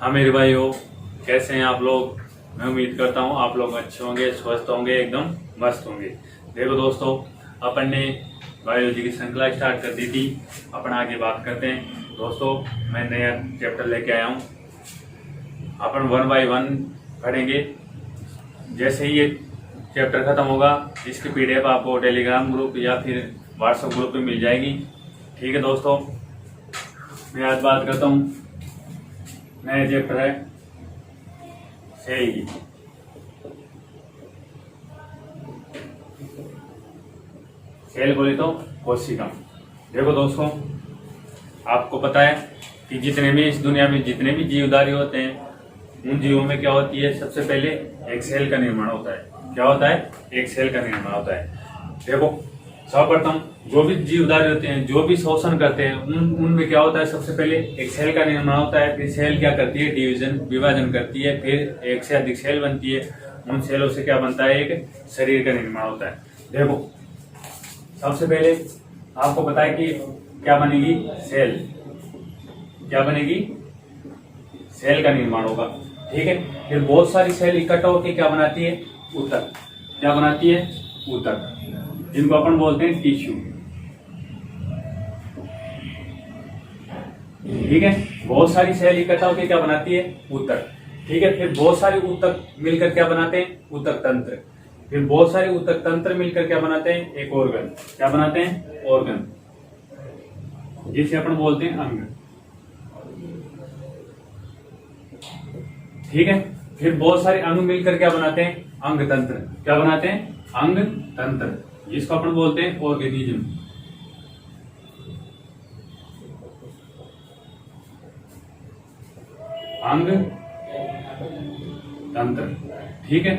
हाँ मेरे भाइयों, कैसे हैं आप लोग। मैं उम्मीद करता हूँ आप लोग अच्छे होंगे, स्वस्थ होंगे, एकदम मस्त होंगे। देखो दोस्तों, अपन ने बायोलॉजी की श्रृंखला स्टार्ट कर दी थी। अपन आगे बात करते हैं। दोस्तों, मैं नया चैप्टर लेके आया हूँ। अपन 1 बाय 1 पढ़ेंगे। जैसे ही ये चैप्टर खत्म होगा, इसकी PDF आपको टेलीग्राम ग्रुप या फिर व्हाट्सएप ग्रुप पे मिल जाएगी। ठीक है दोस्तों, मैं आज बात करता हूँ। नया चैप्टर है सेल की। सेल बोले तो कोशिका। देखो दोस्तों, आपको पता है कि जितने भी इस दुनिया में जितने भी जीवधारी होते हैं, उन जीवों में क्या होती है, सबसे पहले एक सेल का निर्माण होता है। क्या होता है? एक सेल का निर्माण होता है। देखो, सर्वप्रथम जो भी जीवधारी होते हैं, जो भी शोषण करते हैं, उनमें क्या होता है, सबसे पहले एक सेल का निर्माण होता है। फिर सेल क्या करती है? डिवीजन, विभाजन करती है। फिर एक से अधिक सेल बनती है। उन सेलों से क्या बनता है? एक शरीर का निर्माण होता है। देखो, सबसे पहले आपको पता है कि क्या बनेगी? सेल। क्या बनेगी? सेल का निर्माण होगा। ठीक है। फिर बहुत सारी सेल इकट्ठा होकर क्या बनाती है? ऊतक। क्या बनाती है? ऊतक, जिनको अपन बोलते हैं टिश्यू। ठीक है। बहुत सारी सेल इकट्ठा होकर क्या बनाती है? ऊतक। ठीक है। फिर बहुत सारे ऊतक मिलकर क्या बनाते हैं? ऊतक तंत्र। फिर बहुत सारे ऊतक तंत्र मिलकर क्या बनाते हैं? एक ऑर्गन। क्या बनाते हैं? ऑर्गन, जिसे अपन बोलते हैं अंग। ठीक है। फिर बहुत सारे अंग मिलकर क्या बनाते हैं? अंग तंत्र। क्या बनाते हैं? अंग तंत्र, जिसको अपन बोलते हैं ऑर्गेनिज्म। अंग तंत्र। ठीक है।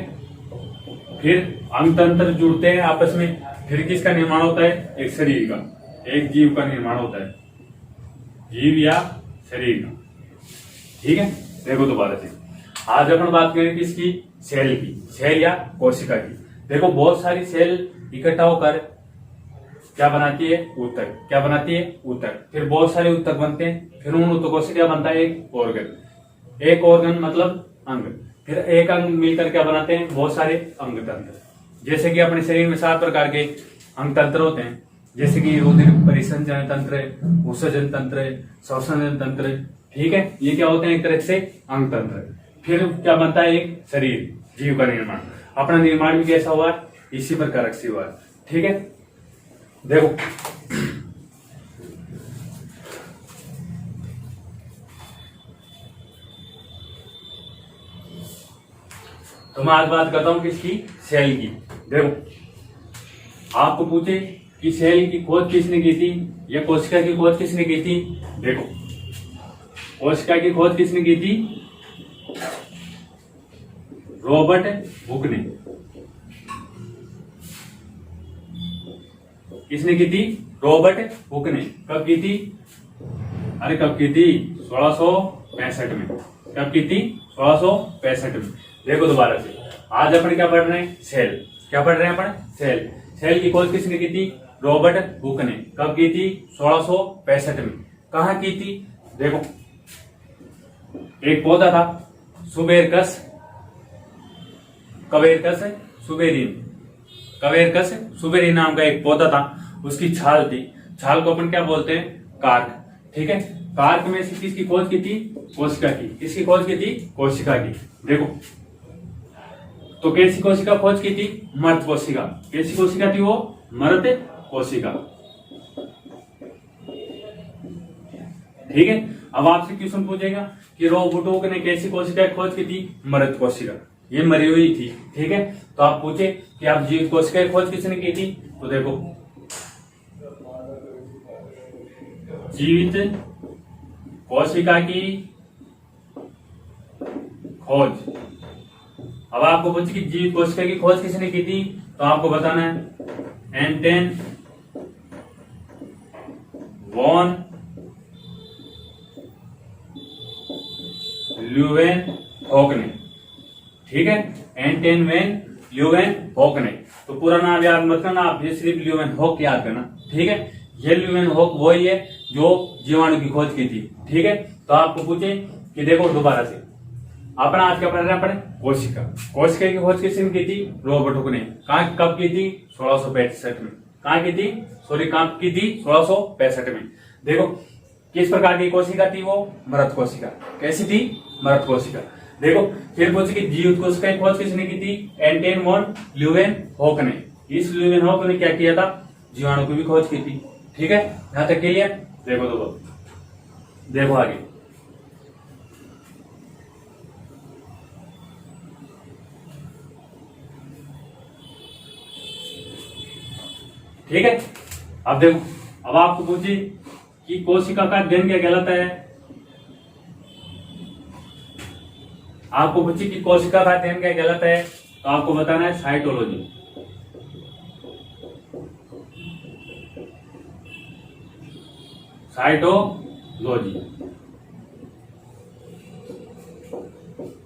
फिर अंग तंत्र जुड़ते हैं आपस में। फिर किसका निर्माण होता है? एक शरीर का, एक जीव का निर्माण होता है। जीव या शरीर का। ठीक है। देखो दोबारा से, आज अपन बात करें किसकी? सेल की। सेल या कोशिका की। देखो, बहुत सारी सेल इकट्ठा होकर क्या बनाती है? ऊतक। क्या बनाती है? ऊतक। फिर बहुत सारे ऊतक बनते हैं। फिर उन ऊतकों से क्या बनता है? एक ऑर्गन। एक ऑर्गन मतलब अंग। फिर एक अंग मिलकर क्या बनाते हैं? बहुत सारे अंग तंत्र। जैसे कि अपने शरीर में 7 प्रकार के अंग तंत्र होते हैं। जैसे कि रुधिर परिसंचरण तंत्र है, उत्सर्जन तंत्र है, श्वसन तंत्र है। ठीक है। ये क्या होते हैं? एक तरह से अंग तंत्र। फिर क्या बनता है? एक शरीर, जीव का निर्माण। अपना निर्माण भी कैसा हुआ? इसी प्रकार से हुआ। ठीक है। देखो, तो मैं आज बात करता हूं किसकी? सेल की। देखो, आपको पूछे कि सेल की खोज किसने की थी या कोशिका की खोज किसने की थी? देखो, कोशिका की खोज किसने की थी? रॉबर्ट हुक ने। किसने की थी? रॉबर्ट हुक ने। कब की थी? अरे कब की थी? 1665 में। कब की थी? 1665 में। देखो दोबारा से, आज अपन क्या पढ़ रहे हैं? सेल। क्या पढ़ रहे हैं अपन? सेल। सेल की खोज किसने की थी? रॉबर्ट हुक ने। कब की थी? 1665 में। कहा की थी? देखो, एक पौधा था, सुबेरकस कवेरकस सुबेरिन। कवेरकस सुबेरिन नाम का एक पौधा था। उसकी छाल थी। छाल को अपन क्या बोलते हैं? कार्क। ठीक है। कार्क में से किसकी खोज की थी? कोशिका की। किसकी खोज की थी? कोशिका की। देखो, तो कैसी कोशिका खोज की थी? मृत कोशिका। कैसी कोशिका थी वो? मृत कोशिका। ठीक है। अब आपसे क्वेश्चन पूछेगा कि रॉबर्ट हुक ने कैसी कोशिका की खोज की थी? मृत कोशिका। ये मरी हुई थी। ठीक है। तो आप पूछे कि आप जीवित कोशिका की खोज किसने की थी? तो देखो, जीवित कोशिका की खोज। अब आपको पूछे कि जीवित कोशिका की खोज किसने की थी? तो आपको बताना है एंटन वॉन ल्यूवेनहॉक ने। ठीक है। एंटन वैन ल्यूवेनहॉक ने। तो पूरा नाम याद मत करना, आप ये सिर्फ ल्यूवेनहॉक याद करना। ठीक है। ये ल्यूवेनहॉक वही है जो जीवाणु की खोज की थी। ठीक है। तो आपको पूछे कि देखो दोबारा से अपना आज क्या पढ़ रहे हैं अपने कोशिका। कोशिका की खोज किसने की थी? रॉबर्ट हुक ने। कहाँ कब की थी? 1665 में। कहाँ की थी? सॉरी कहाँ की थी? 1665 में। देखो किस प्रकार की कोशिका थी वो? मृत कोशिका। कैसी थी? मृत कोशिका। देखो फिर पूछे कि जीवित कोशिका की खोज किसने की थी? एंटन वॉन ल्यूवेनहॉक ने। इस ल्यूवेनहॉक ने क्या किया था? जीवाणु की भी खोज की थी। ठीक है, यहां तक क्लियर? देखो आगे। ठीक है, अब देखो, अब आपको पूछिए कि कोशिका का अध्ययन क्या कहलाता है? आपको पूछिए कि कोशिका का अध्ययन क्या कहलाता है, तो आपको बताना है साइटोलॉजी। साइटोलॉजी।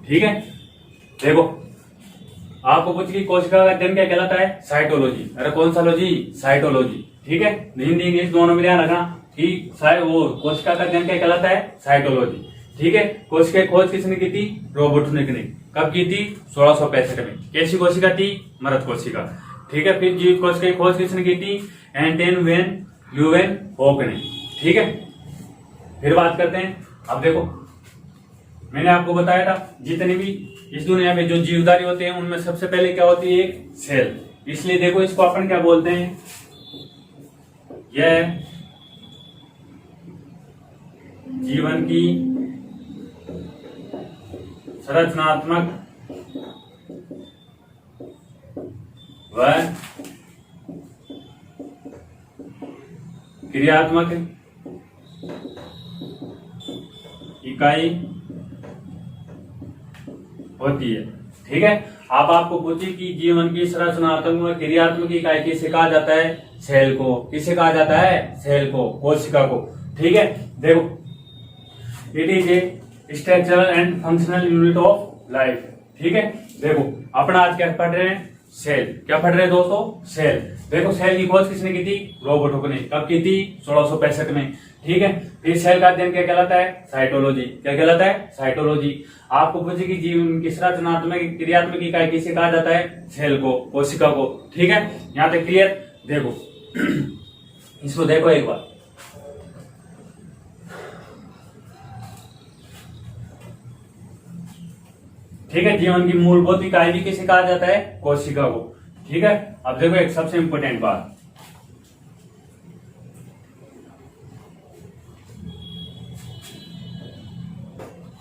ठीक है, देखो आपको पूछ कि कोशिका का अध्ययन क्या कहलाता है? साइटोलॉजी। अरे कौन सा लॉजी? साइटोलॉजी। ठीक है, हिंदी इंग्लिश दोनों में ध्यान रखना कि वो कोशिका का अध्ययन क्या कहलाता है? साइटोलॉजी। ठीक है, कोशिका की खोज किसने की थी? रॉबर्ट हुक ने। कब की थी? 1665 में। कैसी कोशिका थी? मृत कोशिका। ठीक है, फिर जीवित कोशिका की खोज किसने की थी? एंटन वैन ल्यूवेनहॉक ने। ठीक है, फिर बात करते हैं। अब देखो मैंने आपको बताया था जितने भी इस दुनिया में जो जीवधारी होते हैं उनमें सबसे पहले क्या होती है? एक सेल। इसलिए देखो इसको अपन क्या बोलते हैं? यह जीवन की संरचनात्मक व क्रियात्मक इकाई होती है। ठीक है, अब आपको पूछिए कि जीवन की संरचनात्मक व क्रियात्मक इकाई किसे कहा जाता है? सेल को। किसे कहा जाता है? सेल को, कोशिका को। ठीक है, देखो it is a structural and functional unit of life. ठीक है, देखो अपना आज क्या पढ़ रहे हैं? सेल। क्या पढ़ रहे हैं दोस्तों? सेल। देखो सेल की खोज किसने की थी? रॉबर्ट हुक ने। कब की थी? 1665 में। ठीक है, फिर सेल का अध्ययन क्या कहलाता है? साइटोलॉजी। क्या कहलाता है? साइटोलॉजी। आपको पूछे कि जीवन की संरचनात्मक क्रियात्मक इकाई किसे कहा जाता है? सेल को, कोशिका को। ठीक है, यहां तक क्लियर? देखो इसको देखो एक बार। ठीक है, जीवन की मूलभूत इकाई भी किसे कहा जाता है? कोशिका को। ठीक है, अब देखो एक सबसे इंपॉर्टेंट बात,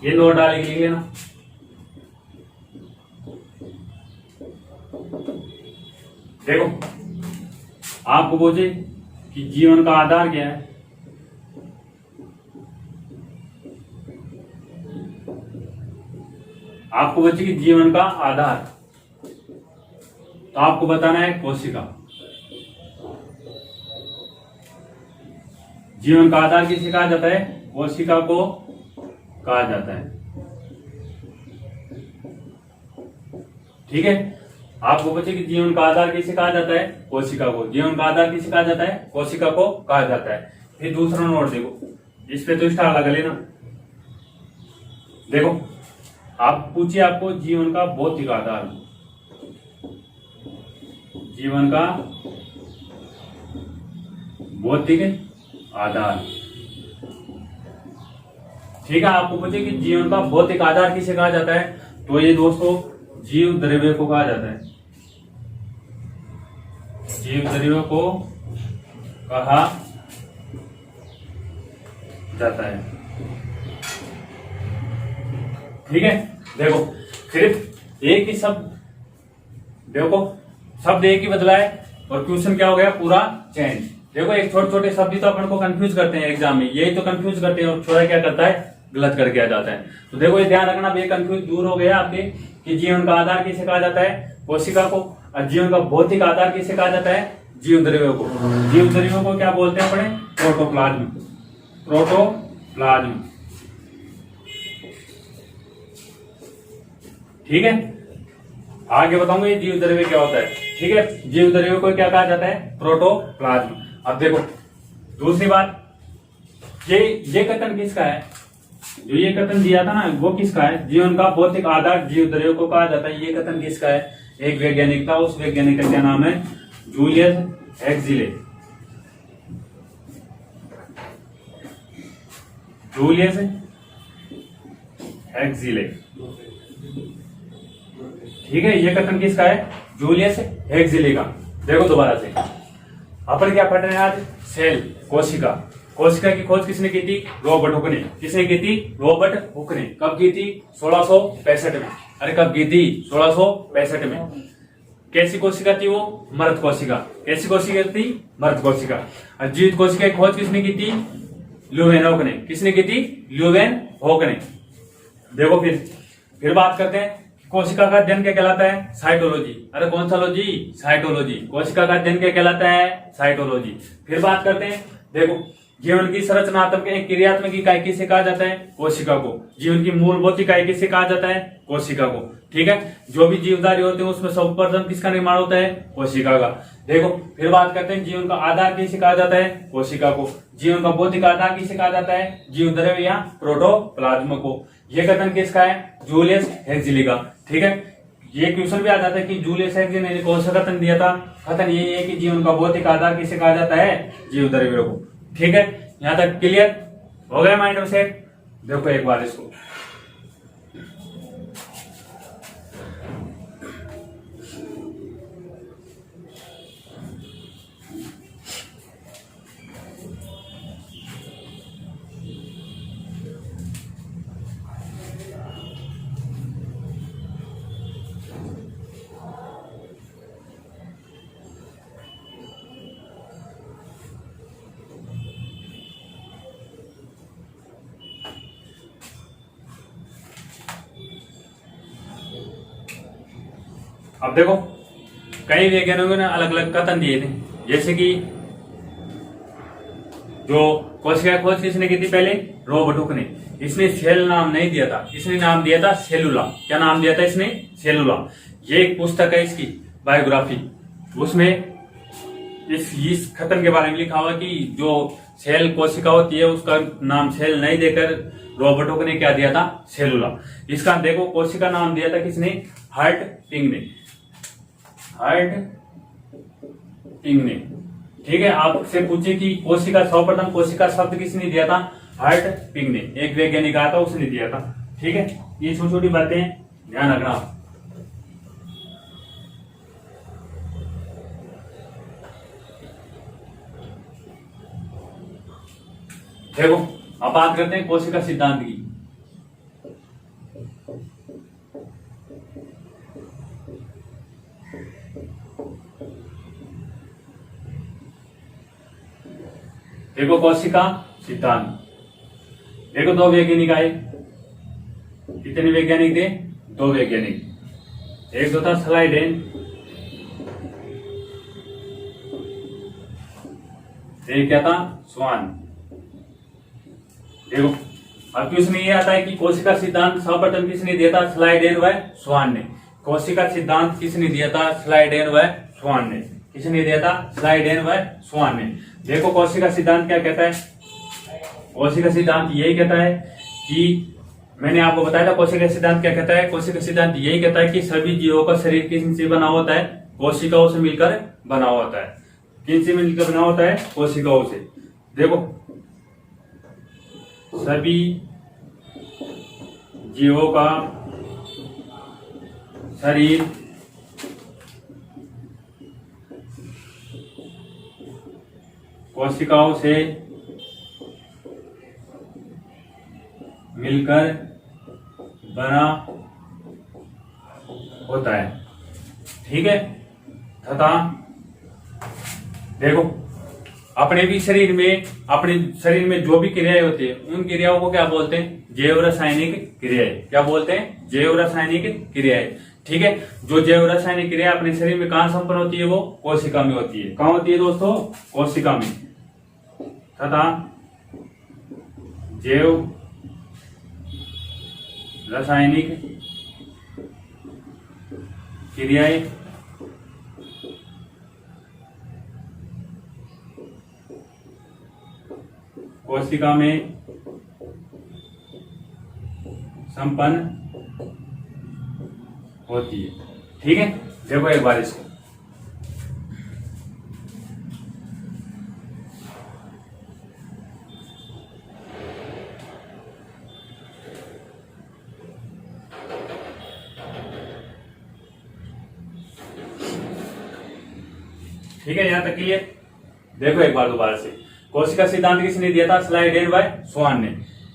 ये नोट डाल के लिख लेना। देखो आपको पूछे कि जीवन का आधार क्या है? आपको पूछे कि जीवन का आधार, तो आपको बताना है कोशिका। जीवन का आधार किसे कहा जाता है? कोशिका को कहा जाता है। ठीक है, आपको पूछे कि जीवन का आधार किसे कहा जाता है? कोशिका को। जीवन का आधार किसे कहा जाता है? कोशिका को कहा जाता है। फिर दूसरा नोट देखो, इस पे तो स्टार लगा लेना। देखो आप पूछिए आपको जीवन का भौतिक आधार। जीवन का भौतिक आधार। ठीक है, आपको पूछे कि जीवन का भौतिक आधार किसे कहा जाता है? तो ये दोस्तों जीव द्रव्य को कहा जाता है। जीव द्रव्य को कहा जाता है। ठीक है, देखो सिर्फ एक ही शब्द, देखो शब्द एक ही बदला है और क्वेश्चन क्या हो गया? पूरा चेंज। देखो एक छोटे छोटे शब्द ही तो अपन को कंफ्यूज करते हैं एग्जाम में, यही तो कंफ्यूज करते हैं और छोटा क्या करता है? गलत करके आ जाता है। तो देखो ये ध्यान रखना, ये कंफ्यूज दूर हो गया आपके कि जीवन का आधार किसे कहा जाता है? कोशिका को। और जीवन का भौतिक आधार किसे कहा जाता है? जीव द्रव्यों को। जीव द्रव्यों को क्या बोलते हैं अपने? प्रोटोप्लाज्म। प्रोटोप्लाज्म। ठीक है, आगे बताऊंगा ये जीव द्रव्य क्या होता है। ठीक है, जीव द्रव्यों को क्या कहा जाता है? प्रोटोप्लाज्म। अब देखो दूसरी बात, ये कथन किसका है? जो ये कथन दिया था ना वो किसका है? जीवन का भौतिक आधार जीव द्रव्य को कहा जाता है। ये कथन किसका है? एक वैज्ञानिक था, उस वैज्ञानिक का क्या नाम है? जूलियस हेक्सिले। जूलियस हेक्सिले, ठीक है। ये कथन किसका है? जूलियस हेक्सिले का। देखो दोबारा से अपन क्या पढ़ रहे हैं आज? सेल, कोशिका। कोशिका की खोज किसने की थी? रॉबर्ट हुक ने। किसने की थी? रॉबर्ट हुक ने। कब की थी? 1665 में। अरे कब की थी? 1665 में। कैसी कोशिका थी वो? मृत कोशिका। कैसी कोशिका थी? मृत कोशिका। और जीवित कोशिका की खोज किसने की थी? ल्यूवेनहोक ने। किसने की थी? ल्यूवेनहोक ने। देखो फिर बात करते हैं कोशिका का अध्ययन क्या कहलाता है? साइटोलॉजी। अरे कौन सा लॉजी? साइटोलॉजी। कोशिका का अध्ययन क्या कहलाता है? साइटोलॉजी। फिर बात करते हैं, देखो जीवन की संरचनात्मक एक क्रियात्मक इकाई किसे कहा जाता है? कोशिका को। जीवन की मूलभूत इकाई किसे कहा जाता है? कोशिका को, ठीक है। जो भी जीवधारी होते हैं उसमें सर्वप्रथम किसका निर्माण होता है? कोशिका का। देखो फिर बात करते हैं जीवन का आधार किसे कहा जाता है? कोशिका को। जीवन का भौतिक आधार किसे कहा जाता है? जीव द्रव्य या प्रोटोप्लाज्म को। यह कथन किसका है? जूलियस हेक्सिले का, ठीक है। ये क्वेश्चन भी आ जाता है कि जूलियस हेक्सिले ने कौन सा कथन दिया था? कथन ये है कि जीवन का भौतिक आधार किसे कहा जाता है? जीव द्रव्य को, ठीक है। यहां तक क्लियर हो गया माइंड में सेट? देखो एक बार इसको, अब देखो कई वैज्ञानिकों ने अलग अलग कथन दिए थे, जैसे कि जो कोशिका खोज किसने की थी? पहले रॉबर्ट हुक ने। इसने सेल नाम नहीं दिया था, इसने नाम दिया था सेलुला। क्या नाम दिया था इसने? सेलुला। ये एक पुस्तक है इसकी बायोग्राफी, उसमें इस कथन के बारे में लिखा हुआ कि जो सेल कोशिका होती है उसका नाम सेल नहीं देकर रॉबर्ट हुक ने क्या दिया था? सेलुला। इसका देखो कोशिका नाम दिया था किसने? हर्ट पिंग ने। हर्ट पिंग ने, ठीक है। आपसे पूछे कि कोशिका, सर्वप्रथम कोशिका शब्द किसने दिया था? हर्ट पिंग ने। एक वैज्ञानिक आया था उसने दिया था, ठीक है। ये छोटी छोटी बातें ध्यान रखना। देखो अब बात करते हैं कोशिका सिद्धांत की। देखो कोशिका सिद्धांत, देखो दो वैज्ञानिक आए। कितने वैज्ञानिक थे? दो वैज्ञानिक। एक तो था स्लाइडेन, एक क्या था? स्वान। देखो अब क्वेश्चन ये आता है कि कोशिका सिद्धांत सर्वप्रथम किसने दिया था? स्लाइडेन व स्वान ने। कोशिका सिद्धांत किसने दिया था? स्लाइडेन व स्वान ने। किसने दिया था? स्लाइडेन व स्वान ने। देखो कोशिका सिद्धांत क्या कहता है? कोशिका सिद्धांत यही कहता है कि मैंने आपको बताया था कोशिका सिद्धांत क्या कहता है। कोशिका सिद्धांत यही कहता है कि सभी जीवों का शरीर किससे बना होता है? कोशिकाओं से मिलकर बना होता है। किनसे मिलकर बना होता है? कोशिकाओं से। देखो सभी जीवों का शरीर कोशिकाओं से मिलकर बना होता है, ठीक है। तथा देखो अपने शरीर में जो भी क्रियाएं होती है उन क्रियाओं को क्या बोलते हैं? जैव रासायनिक क्रियाएं। क्या बोलते हैं? जैव रासायनिक क्रियाएं, ठीक है। जो जैव रासायनिक क्रिया अपने शरीर में कहां संपन्न होती है? वो कोशिका में होती है। कहां होती है दोस्तों? कोशिका में। तथा जैव रासायनिक क्रियाएं कोशिका में संपन्न होती है। ठीक है, देखो एक बार इसको, ठीक है, यहां तक क्लियर। देखो एक बार दोबारा से, कोशिका सिद्धांत किसने दिया था? स्लाइडेन बाय स्वान ने।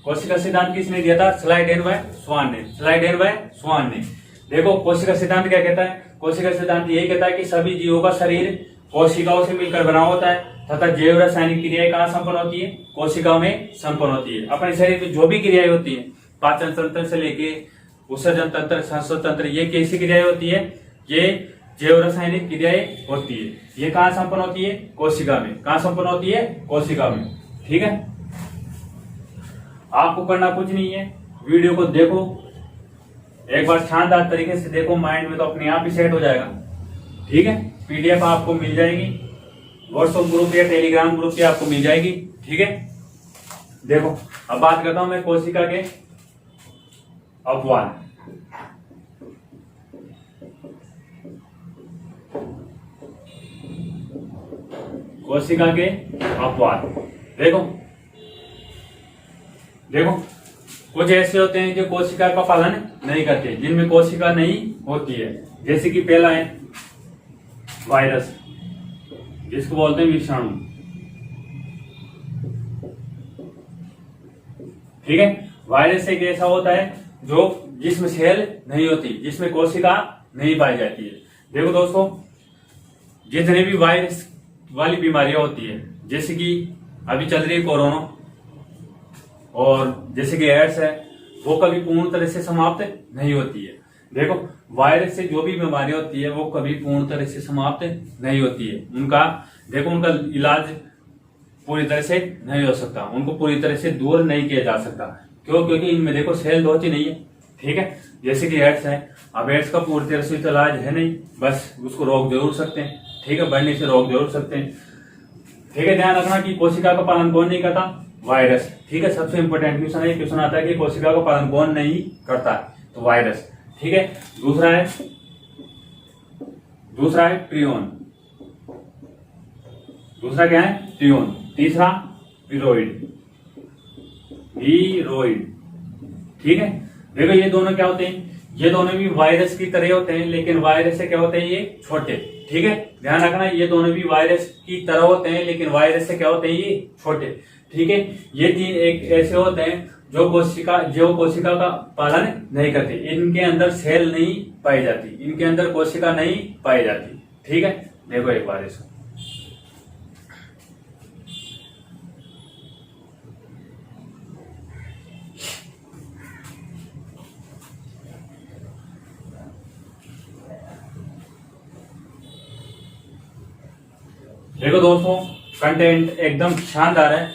कोशिका सिद्धांत किसने दिया था? स्लाइडेन बाय स्वान ने। स्लाइडेन बाय स्वान ने। देखो कोशिका सिद्धांत क्या कहता है? कोशिका सिद्धांत ये कहता है कि सभी जीवों का शरीर कोशिकाओं से मिलकर बना होता है तथा जैव रासायनिक क्रियाएं कहाँ संपन्न होती है? कोशिकाओं में संपन्न होती है। अपने शरीर में जो भी क्रियाएं होती है, पाचन तंत्र से लेके उत्सर्जन तंत्र, संश्लेषण तंत्र, ये कैसी क्रियाएं होती है? ये जैव रासायनिक क्रियाएं होती है। ये कहाँ संपन्न होती है? कोशिका में। कहाँ संपन्न होती है? कोशिका में। ठीक है, आपको करना कुछ नहीं है, वीडियो को देखो एक बार शानदार तरीके से, देखो माइंड में तो अपने आप ही सेट हो जाएगा। ठीक है, पीडीएफ आपको मिल जाएगी, व्हाट्सएप ग्रुप या टेलीग्राम ग्रुप पे आपको मिल जाएगी। ठीक है, देखो अब बात करता हूं मैं कोशिका के अपवाद। कोशिका के अपवाद देखो, देखो कुछ ऐसे होते हैं जो कोशिका का पालन नहीं करते, जिनमें कोशिका नहीं होती है। जैसे कि पहला है वायरस, जिसको बोलते हैं विषाणु। ठीक है, वायरस एक ऐसा होता है जो जिसमें सेल नहीं होती, जिसमें कोशिका नहीं पाई जाती है। देखो दोस्तों, जितने भी वायरस वाली बीमारियां होती है, जैसे कि अभी चल रही है कोरोना और जैसे कि एड्स है, वो कभी पूर्ण तरह से समाप्त नहीं होती है। देखो वायरस से जो भी बीमारियां होती है वो कभी पूर्ण तरह से समाप्त नहीं होती है। उनका देखो, उनका इलाज पूरी तरह से नहीं हो सकता, उनको पूरी तरह से दूर नहीं किया जा सकता। क्यों? क्योंकि इनमें देखो सेल होती नहीं है। ठीक है, जैसे कि एड्स है, अब एड्स का पूरी तरह से इलाज है नहीं, बस उसको रोक जरूर सकते हैं। ठीक है, बढ़ने से रोक जरूर सकते हैं। ठीक है, ध्यान रखना कि कोशिका का पालन कौन नहीं करता? वायरस। ठीक है, सबसे इंपॉर्टेंट क्वेश्चन है, क्वेश्चन आता है कि कोशिका का पालन कौन नहीं करता है? तो वायरस। ठीक है, दूसरा है प्रियोन। दूसरा क्या है? प्रियोन। तीसरा विरोइड। ठीक है, देखो ये दोनों क्या होते हैं? ये दोनों भी वायरस की तरह होते हैं, लेकिन वायरस से क्या होते हैं? ये छोटे। ठीक है, ध्यान रखना, ये दोनों भी वायरस की तरह होते हैं, लेकिन वायरस से क्या होते हैं? ये छोटे। ठीक है, ये तीन एक ऐसे होते हैं जो कोशिका का पालन नहीं करते, इनके अंदर सेल नहीं पाई जाती, इनके अंदर कोशिका नहीं पाई जाती। ठीक है, देखो एक बार इसको, देखो दोस्तों, कंटेंट एकदम शानदार है।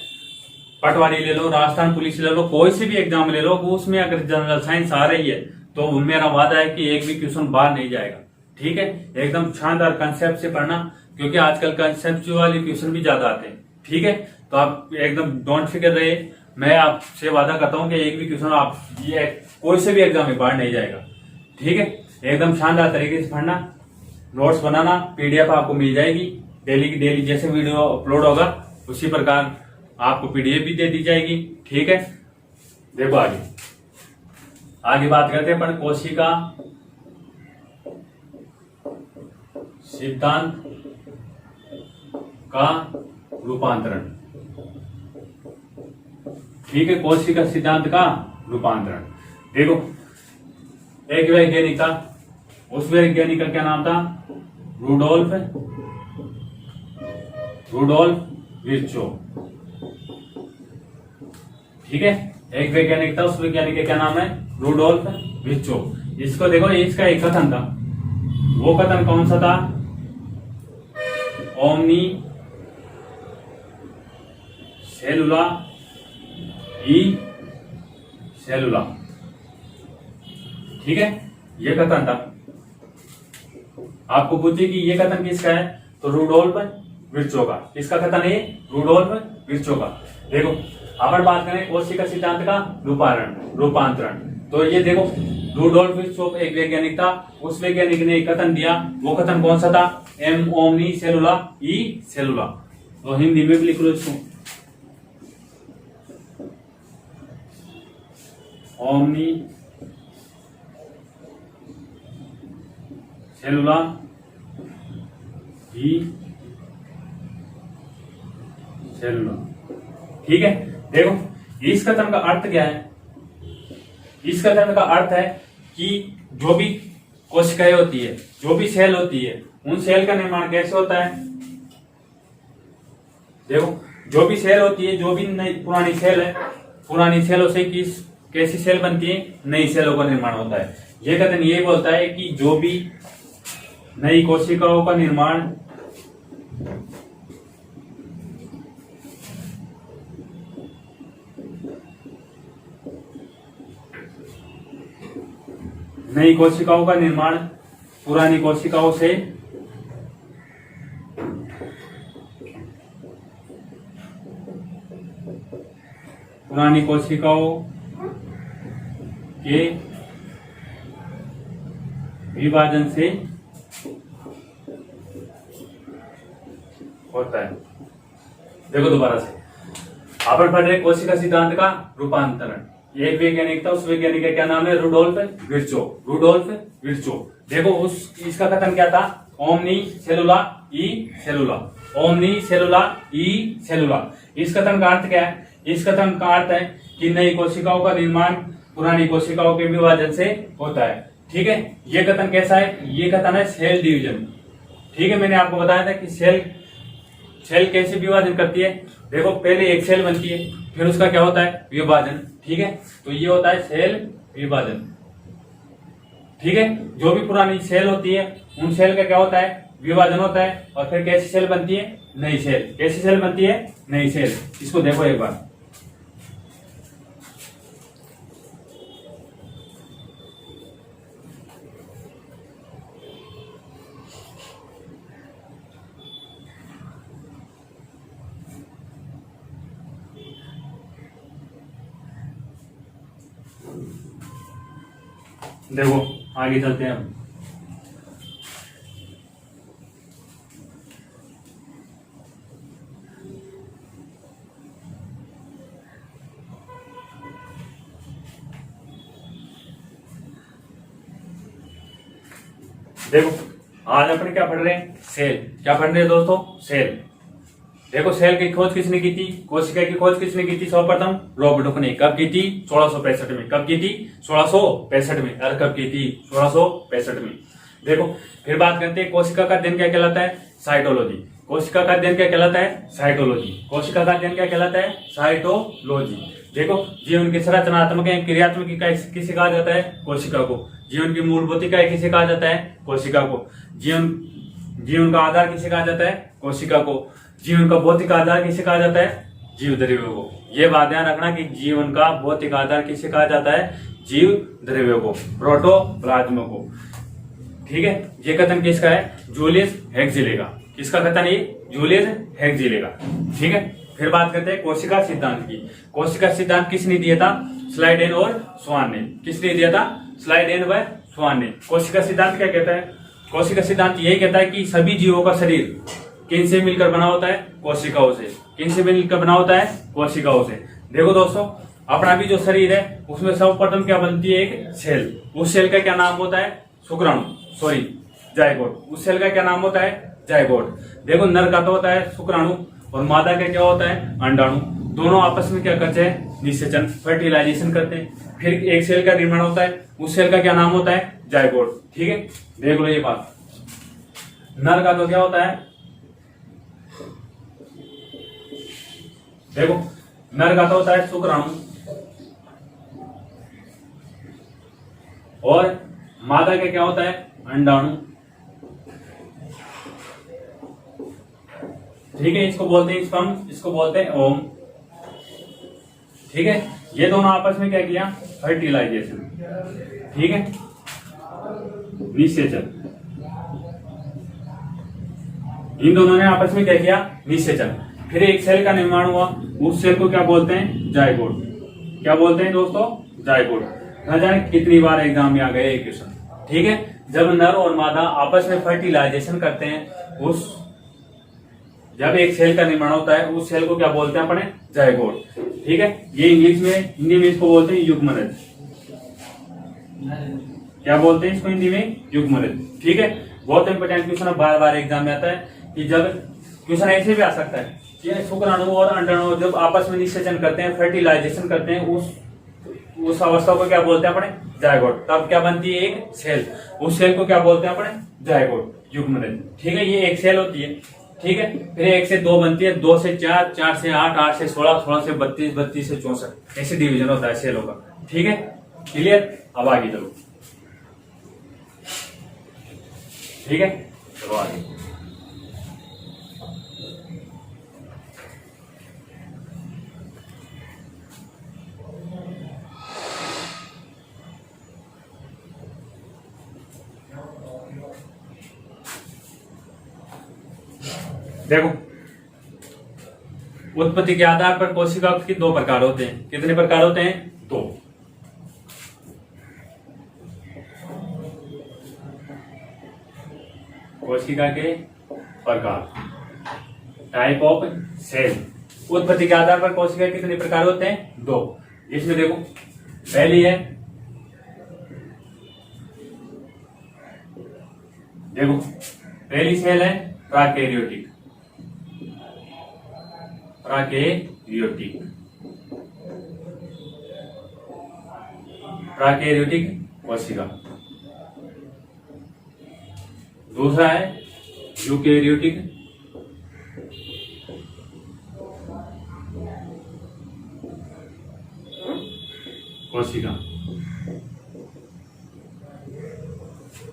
पटवारी ले लो, राजस्थान पुलिस ले लो, कोई से भी एग्जाम ले लो, उसमें अगर जनरल साइंस आ रही है तो मेरा वादा है कि एक भी क्वेश्चन बाहर नहीं जाएगा। ठीक है, एकदम शानदार कंसेप्ट से पढ़ना, क्योंकि आजकल कंसेप्ट वाले क्वेश्चन भी ज्यादा आते हैं। ठीक है, तो आप एकदम डोंट फिकर रहे, मैं आपसे वादा करता हूं कि एक भी क्वेश्चन आप ये कोई से भी एग्जाम में बाहर नहीं जाएगा। ठीक है, एकदम शानदार तरीके से पढ़ना, नोट्स बनाना, पीडीएफ आपको मिल जाएगी डेली की डेली, जैसे वीडियो अपलोड होगा उसी प्रकार आपको पीडीएफ भी दे दी जाएगी। ठीक है, देखो आगे बात करते हैं अपन कोशिका सिद्धांत का रूपांतरण। ठीक है, कोशिका सिद्धांत का रूपांतरण। देखो एक वैज्ञानिक था, उस वैज्ञानिक का क्या नाम था? Rudolf Virchow. ठीक है, एक वैज्ञानिक था, उस वैज्ञानिक का क्या नाम है? Rudolf Virchow. इसको देखो, इसका एक कथन था, वो कथन कौन सा था? ओमनी सेलुला ई सेलुला। ठीक है, ये कथन था। आपको पूछे कि ये कथन किसका है, तो रुडोल्फ विर्चो का। किसका कथन है? रुडोल्फ विर्चो का। देखो अपन बात करें कोशिका सिद्धांत का रूपांतरण। तो ये देखो, रूडोल्फ विर्चोव एक वैज्ञानिक था, उस वैज्ञानिक ने एक कथन दिया, वो कथन कौन सा था? एम ओमनी सेलुला ई सेलुला। तो हिंदी में भी लिख लो इसको, ओमनी सेलुला ई सेलुला। ठीक है, देखो इस कथन का अर्थ क्या है? इस कथन का अर्थ है कि जो भी कोशिकाएं होती है, जो भी सेल होती है, उन सेल का निर्माण कैसे होता है? देखो, जो भी सेल होती है, जो भी नई पुरानी सेल है, पुरानी सेलों से कैसी सेल बनती है? नई सेलों का निर्माण होता है। यह कथन ये बोलता है कि जो भी नई कोशिकाओं का निर्माण नई कोशिकाओं का निर्माण पुरानी कोशिकाओं से पुरानी कोशिकाओं के विभाजन से होता है। देखो दोबारा से, अपन पढ़ रहे कोशिका सिद्धांत का रूपांतरण। एक वैज्ञानिक था, उस वैज्ञानिक का क्या नाम है? रूडोल्फ विर्चोव। रूडोल्फ विर्चोव। देखो इसका कथन क्या था? ओमनी सेलुला ई सेलुला। ओमनी सेलुला ई सेलुला। इस कथन का अर्थ क्या है? इस कथन का अर्थ है कि नई कोशिकाओं का निर्माण पुरानी कोशिकाओं के विभाजन से होता है। ठीक है, ये कथन कैसा है? ये कथन है सेल डिवीजन। ठीक है, मैंने आपको बताया था कि सेल कैसे विभाजन करती है। देखो, पहले एक सेल बनती है, फिर उसका क्या होता है? विभाजन। ठीक है, तो ये होता है सेल विभाजन। ठीक है, जो भी पुरानी सेल होती है, उन सेल का क्या होता है? विभाजन होता है, और फिर कैसी सेल बनती है? नई सेल। कैसी सेल बनती है? नई सेल। इसको देखो एक बार, देखो आगे चलते हैं हम। देखो आज अपन क्या पढ़ रहे हैं? सेल। क्या पढ़ रहे हैं दोस्तों? सेल। देखो, सेल की खोज किसने की थी? कोशिका की खोज किसने की थी? सर्वप्रथम रॉबर्ट हुक ने। कब की थी? 1665 में। कब की थी? 1665 में। और कब की थी? 1665 में। देखो, फिर बात करते हैं कोशिका का अध्ययन क्या कहलाता है? साइटोलॉजी। कोशिका का अध्ययन क्या कहलाता है? साइटोलॉजी। कोशिका का अध्ययन क्या कहलाता है? साइटोलॉजी। देखो, जीवन की संरचनात्मक एवं क्रियात्मक इकाई किसे कहा जाता है? कोशिका को। जीवन की मूलभूत इकाई किसे कहा जाता है? कोशिका को। जीवन का आधार किसे कहा जाता है? कोशिका को। जीवन का भौतिक आधार किसे कहा जाता है? जीव द्रव्य को। ये बात ध्यान रखना कि जीवन का भौतिक आधार किसे कहा जाता है? जीव द्रव्य को, प्रोटोप्लाज्म को। ठीक है, ये कथन किसका है? जूलियस हेक्सले का। किसका कथन है? जूलियस हेक्सले का। ठीक है, फिर बात करते हैं कोशिका सिद्धांत की। कोशिका सिद्धांत किसने दिया था? स्लाइडेन और स्वान ने। किसने दिया था? स्लाइडेन व स्वान ने। कोशिका सिद्धांत क्या कहता है? कोशिका सिद्धांत यही कहता है कि सभी जीवों का शरीर किन से मिलकर बना होता है? कोशिकाओं से। किन से मिलकर बना होता है? कोशिकाओं से। देखो दोस्तों, अपना भी जो शरीर है उसमें सर्वप्रथम क्या बनती है? एक सेल। उस सेल का क्या नाम होता है? शुक्राणु, सॉरी जायगोट। उस सेल का क्या नाम होता है? जायगोट। देखो, नर का तो होता है शुक्राणु और मादा का क्या होता है? अंडाणु। दोनों आपस में क्या करते हैं? निषेचन, फर्टिलाइजेशन करते हैं। फिर एक सेल का निर्माण होता है, उस सेल का क्या नाम होता है? जायगोट। ठीक है, देख लो ये बात। नर का तो क्या होता है? देखो, नर का तो होता है शुक्राणु और मादा का क्या होता है? अंडाणु। ठीक है, इसको बोलते हैं स्पर्म, इसको बोलते हैं ओम। ठीक है, ये दोनों आपस में क्या किया? फर्टिलाइजेशन। ठीक है, निषेचन। इन दोनों ने आपस में क्या किया? निषेचन। फिर एक सेल का निर्माण हुआ, उस सेल को क्या बोलते हैं? जायगोट। क्या बोलते हैं दोस्तों? जायगोट। न जाने कितनी बार एग्जाम में आ गए ये क्वेश्चन। ठीक है, जब नर और मादा आपस में फर्टिलाइजेशन करते हैं, जब एक सेल का निर्माण होता है, उस सेल को क्या बोलते हैं अपने? जायगोट। ठीक है, ये इंग्लिश में, हिंदी में इसको बोलते हैं युग्मनज। क्या बोलते हैं इसको हिंदी में? युग्मनज। ठीक है, बहुत इंपोर्टेंट क्वेश्चन, बार बार एग्जाम में आता है कि जब क्वेश्चन ऐसे भी आ सकता है कि शुक्राणु और अंडाणु जब आपस में निषेचन करते हैं, फर्टिलाइजेशन करते हैं, उस अवस्था को क्या बोलते हैं अपने? जायगोट। तब क्या बनती है? एक सेल। उस सेल को क्या बोलते हैं अपने? जायगोट, युग्मनज। ठीक है, ये एक सेल होती है। ठीक है, फिर 1 से 2 बनती है, 2 से 4, 4 से 8, 8 से 16, 16 से 32, 32 से 64, ऐसे डिवीजन होता है सेलों का। ठीक है, क्लियर? अब आगे चलो। ठीक है, चलो आगे। देखो, उत्पत्ति के आधार पर कोशिका के 2 प्रकार होते हैं। कितने प्रकार होते हैं? 2। कोशिका के प्रकार, टाइप ऑफ सेल। उत्पत्ति के आधार पर कोशिका के कितने प्रकार होते हैं? 2। इसमें देखो, पहली है, देखो पहली सेल है प्राकैरियोटिक। प्राकैरियोटिक, प्राकैरियोटिक कोशिका। दूसरा है यूकैरियोटिक कोशिका।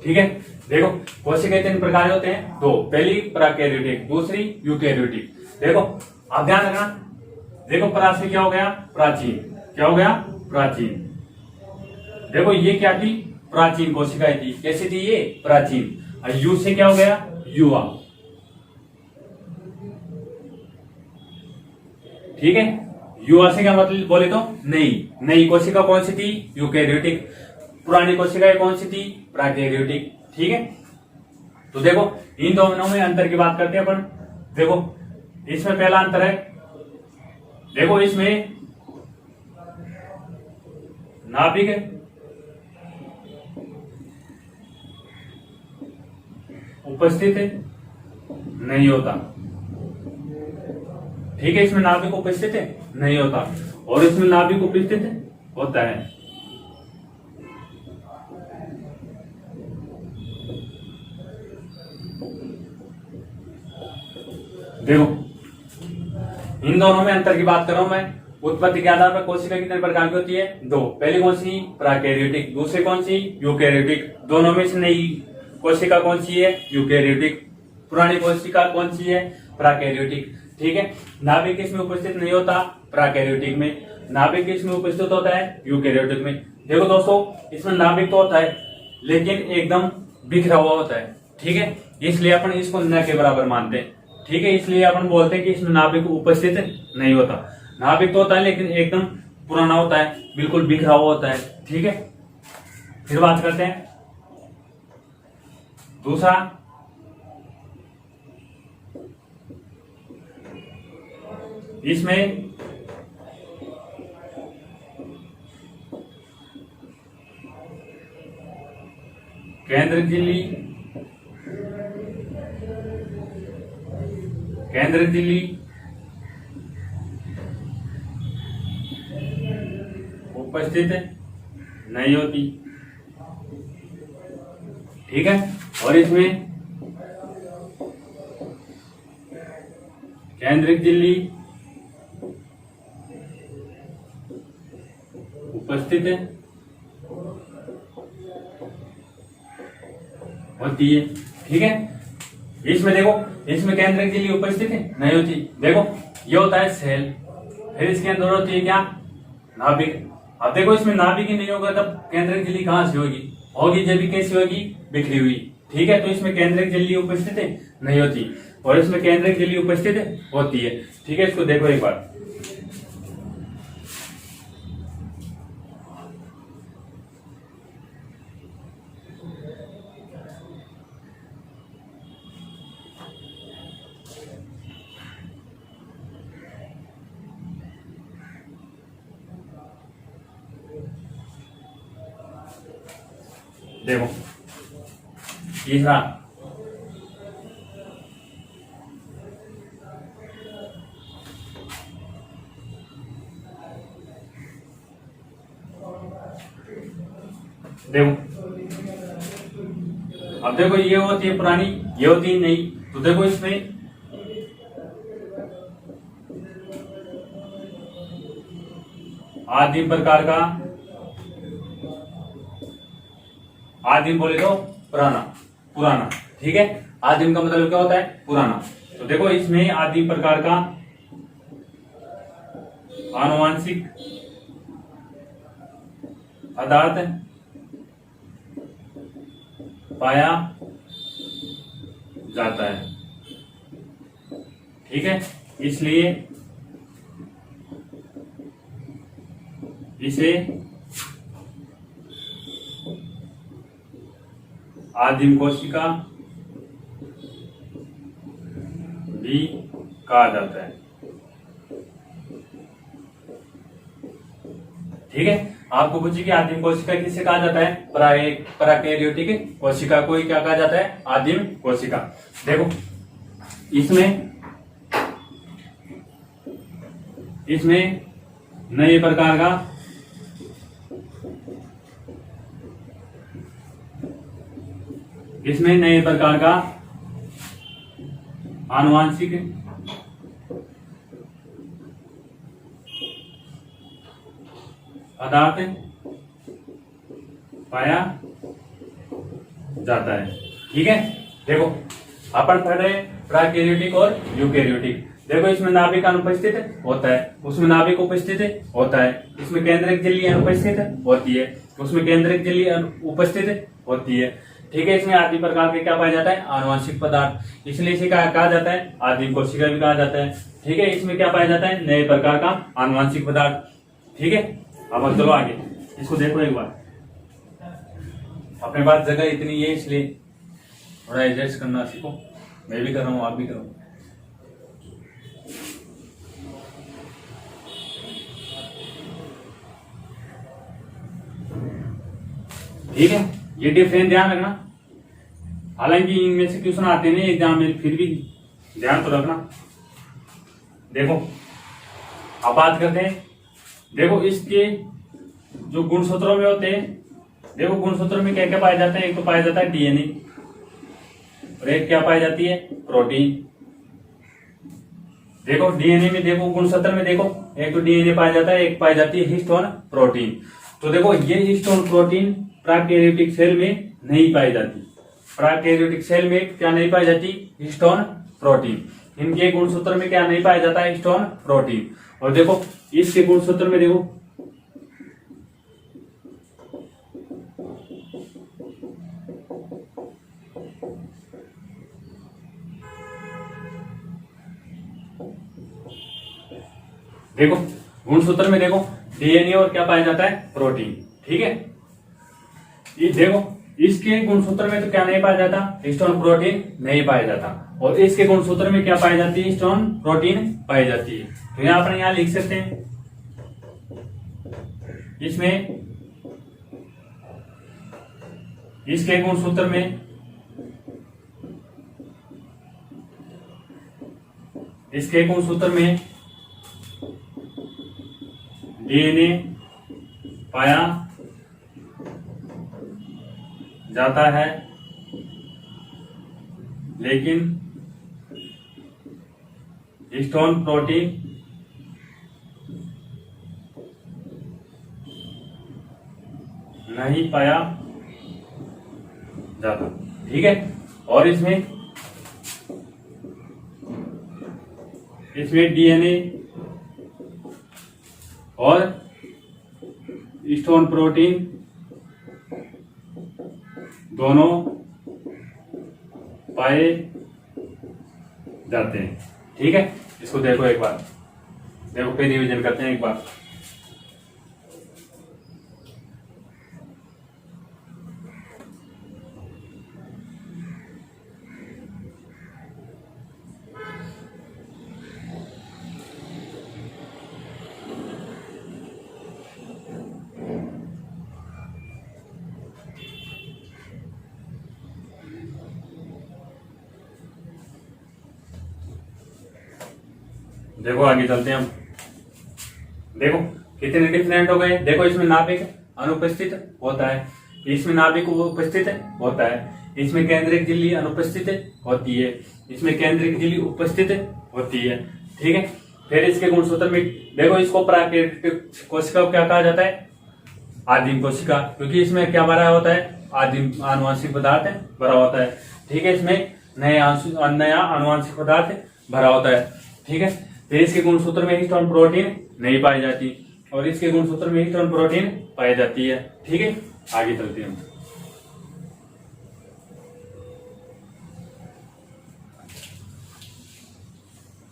ठीक है, देखो कोशिका 3 प्रकार होते हैं, 2। पहली प्राकैरियोटिक, दूसरी यूकैरियोटिक। देखो आप ध्यान रखना, देखो प्रा से क्या हो गया? प्राचीन। क्या हो गया? प्राचीन। देखो ये क्या थी? प्राचीन कोशिकाएं थी। कैसी थी ये? प्राचीन। और यू से क्या हो गया? युवा। ठीक है, युवा से क्या मतलब बोले तो? नई। नई कोशिका कौन सी थी? यूकैरियोटिक। पुरानी कोशिकाएं कौन सी थी? प्राकैरियोटिक। ठीक है, तो देखो इन दोनों में अंतर की बात करते हैं अपन। देखो इसमें पहला अंतर है, देखो इसमें नाभिक उपस्थित नहीं होता। ठीक है, इसमें नाभिक उपस्थित नहीं होता, और इसमें नाभिक उपस्थित होता है। देखो इन दोनों में अंतर की बात कर रहा हूं मैं। उत्पत्ति के आधार पर कोशिका कितने प्रकार की होती है? 2। पहली कौन सी? प्राकैरियोटिक। दूसरी कौन सी? यूकैरियोटिक। दोनों में से नई कोशिका कौन सी है? यूकैरियोटिक। पुरानी कोशिका कौन सी है? प्राकैरियोटिक। ठीक है, नाभिक किसमें उपस्थित नहीं होता? प्राकैरियोटिक में। नाभिक किसमें उपस्थित होता है? यूकैरियोटिक में। देखो दोस्तों, इसमें नाभिक तो होता है लेकिन एकदम बिखरा हुआ होता है। ठीक है, इसलिए अपन इसको न के बराबर मानते हैं। ठीक है, इसलिए अपन बोलते हैं कि इसमें नाभिक उपस्थित नहीं होता। नाभिक तो होता है लेकिन एकदम पुराना होता है, बिल्कुल बिखरा हुआ होता है। ठीक है, फिर बात करते हैं दूसरा, इसमें केंद्र झिल्ली, केंद्र झिल्ली उपस्थित नहीं होती। ठीक है, और इसमें केंद्रिक झिल्ली उपस्थित होती है। ठीक है, इसमें देखो, इसमें केंद्रिक झिल्ली उपस्थित नहीं होती। देखो ये होता है सेल, फिर इसके अंदर होती है क्या? नाभिक। अब देखो इसमें नाभिक ही नहीं होगा तब केंद्रिक झिल्ली कहां से होगी? होगी जब भी कैसी होगी? बिखरी हुई। ठीक है, तो इसमें केंद्रिक झिल्ली उपस्थित नहीं होती और इसमें केंद्रिक झिल्ली उपस्थित होती है। ठीक है, इसको देखो एक बार। देखो तीसरा, देखो अब देखो ये होती है पुरानी, ये होती है नई। तो देखो इसमें आदिम प्रकार का, आदिम बोले तो पुराना, पुराना, ठीक है। आदिम का मतलब क्या होता है? पुराना। तो देखो इसमें आदिम प्रकार का आनुवांशिक पदार्थ पाया जाता है, ठीक है। इसलिए इसे आदिम कोशिका भी कहा जाता है, ठीक है। आपको पूछिए कि आदिम कोशिका किसे कहा जाता है? प्राकैरियोटिक कोशिका को ही क्या कहा जाता है? आदिम कोशिका। देखो इसमें नए प्रकार का आनुवांशिक पदार्थ पाया जाता है, ठीक है। देखो अपन पढ़ रहे प्राकैरियोटिक और यूकैरियोटिक। देखो इसमें नाभिक अनुपस्थित होता है, उसमें नाभिक उपस्थित होता है, इसमें केंद्रक झिल्ली अनुपस्थित होती है, उसमें केंद्रक झिल्ली उपस्थित होती है, ठीक है। इसमें आदि प्रकार के क्या पाया जाता है? आनुवंशिक पदार्थ, इसलिए इसे कहा जाता है आदिम कोशिका भी कहा जाता है, ठीक है। इसमें क्या पाया जाता है? नए प्रकार का आनुवंशिक पदार्थ, ठीक है। अब चलो आगे इसको देखो एक बार। अपने पास जगह इतनी है इसलिए थोड़ा एडजस्ट करना सीखो। मैं भी कर रहा हूँ, आप भी करो। ठीक है, ये डिफरेंस ध्यान रखना। हालांकि इनमें से क्वेश्चन आते नहीं एग्जाम में, फिर भी ध्यान तो रखना। देखो अब बात करते हैं, देखो इसके जो गुणसूत्रों में होते हैं, देखो गुणसूत्रों में क्या क्या पाया जाता है? एक तो पाया जाता है डीएनए और एक क्या पाई जाती है? प्रोटीन। देखो डीएनए में, देखो गुणसूत्र में देखो, एक तो डीएनए पाया जाता है, एक पाई जाती है हिस्टोन प्रोटीन। तो देखो ये हिस्टोन प्रोटीन प्राकैरियोटिक सेल में नहीं पाई जाती। प्राकैरियोटिक सेल में क्या नहीं पाई जाती? Histone protein. इनके गुणसूत्र में क्या नहीं पाया जाता है? Histone protein. और देखो इसके गुणसूत्र में देखो, देखो गुणसूत्र में देखो डीएनए और क्या पाया जाता है? प्रोटीन, ठीक है। ये देखो इसके गुणसूत्र में तो क्या नहीं पाया जाता? हिस्टोन प्रोटीन नहीं पाया जाता। और इसके गुणसूत्र में क्या पाई जाती है? हिस्टोन प्रोटीन पाई जाती है। तो यहां पर यहां लिख सकते हैं, इसमें इसके गुणसूत्र में, इसके गुणसूत्र में डीएनए पाया जाता है, लेकिन हिस्टोन प्रोटीन नहीं पाया जाता, ठीक है। और इसमें डीएनए और हिस्टोन प्रोटीन दोनों पाए जाते हैं, ठीक है। इसको देखो एक बार, देखो फिर रिवीजन करते हैं एक बार। देखो आगे चलते हैं हम। देखो कितने डिफरेंट हो गए। देखो इसमें नाभिक अनुपस्थित होता है, इसमें नाभिक उपस्थित होता है, इसमें केंद्रिक झिल्ली अनुपस्थित होती है, इसमें केंद्रिक झिल्ली उपस्थित होती है। ठीक है, फिर इसके गुणसूत्र में देखो, इसको प्राकृतिक कोशिका को क्या कहा जाता है? आदिम कोशिका, क्योंकि इसमें क्या भरा होता है? आदिम आनुवंशिक पदार्थ भरा होता है। ठीक है, इसमें नया आनुवंशिक पदार्थ भरा होता है। ठीक है, फिर इसके गुणसूत्र में हिस्टोन प्रोटीन नहीं पाई जाती और इसके गुणसूत्र में हिस्टोन प्रोटीन पाई जाती है। ठीक है, आगे चलते हैं हम।